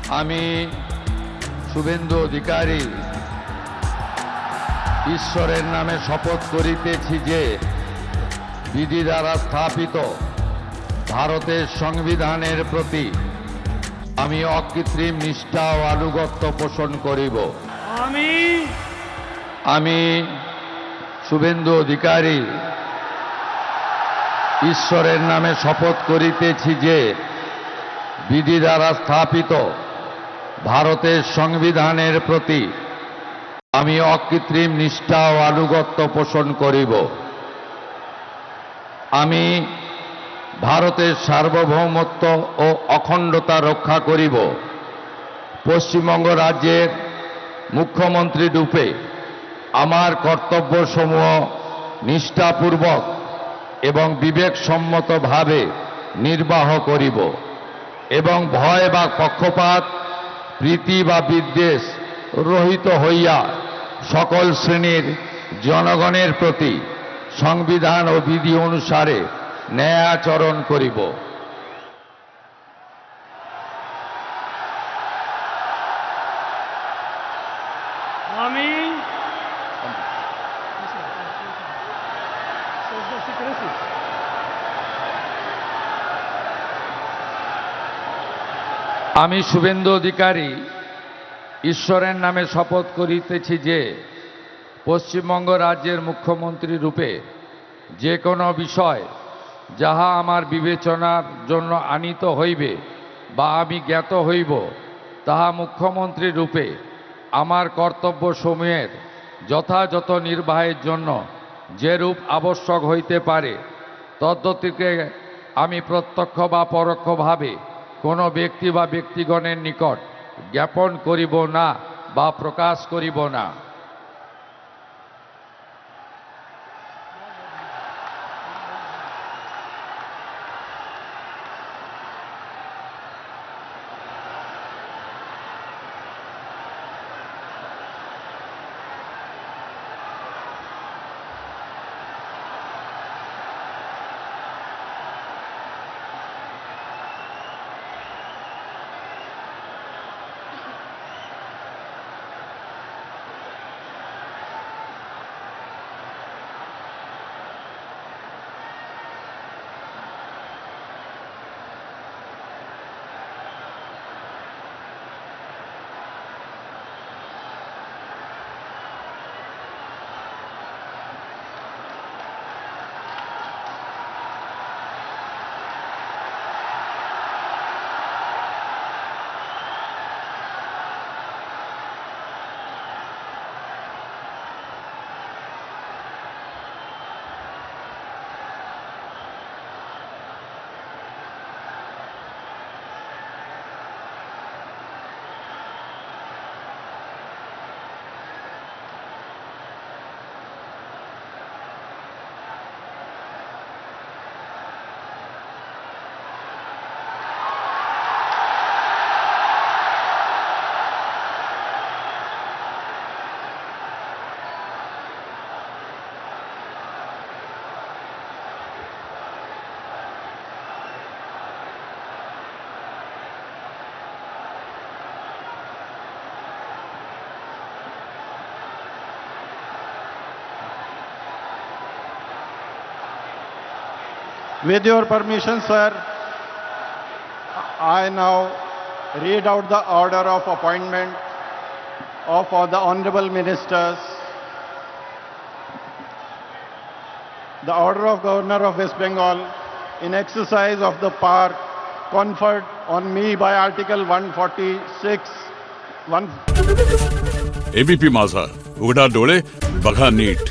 আমি শুভেন্দু অধিকারী ঈশ্বরের নামে শপথ করিতেছি যে বিধি দ্বারা স্থাপিত ভারতের সংবিধানের প্রতি আমি অকৃত্রিম নিষ্ঠা ও আনুগত্য পোষণ করিব। আমি শুভেন্দু অধিকারী ঈশ্বরের নামে শপথ করিতেছি যে বিধি দ্বারা স্থাপিত ভারতের সংবিধানের প্রতি আমি অকৃত্রিম নিষ্ঠা ও আনুগত্য পোষণ করিব। আমি ভারতের সার্বভৌমত্ব ও অখণ্ডতা রক্ষা করিব। পশ্চিমবঙ্গ রাজ্যের মুখ্যমন্ত্রী রূপে আমার কর্তব্যসমূহ নিষ্ঠাপূর্বক এবং বিবেকসম্মতভাবে নির্বাহ করিব এবং ভয় বা পক্ষপাত, প্রীতি বা বিদ্বেষ রহিত হইয়া সকল শ্রেণীর জনগণের প্রতি সংবিধান ও বিধি অনুসারে ন্যায় আচরণ করিব। আমি শুভেন্দু অধিকারী ঈশ্বরের নামে শপথ করিতেছি যে পশ্চিমবঙ্গ রাজ্যের মুখ্যমন্ত্রী রূপে যে কোনো বিষয় যাহা আমার বিবেচনার জন্য আনীত হইবে বা আমি জ্ঞাত হইব, তাহা মুখ্যমন্ত্রী রূপে আমার কর্তব্যসমূহের যথাযথ নির্বাহের জন্য যেরূপ আবশ্যক হইতে পারে তদ্গতিকে আমি প্রত্যক্ষ বা পরোক্ষভাবে কোনো ব্যক্তি বা ব্যক্তিগণের নিকট জ্ঞাপন করিব না বা প্রকাশ করিব না। With your permission, sir, I now read out the order of appointment of all the honorable ministers. The order of Governor of West Bengal in exercise of the power conferred on me by Article 146. ABP माझा, उघडा डोळे बघा NEET.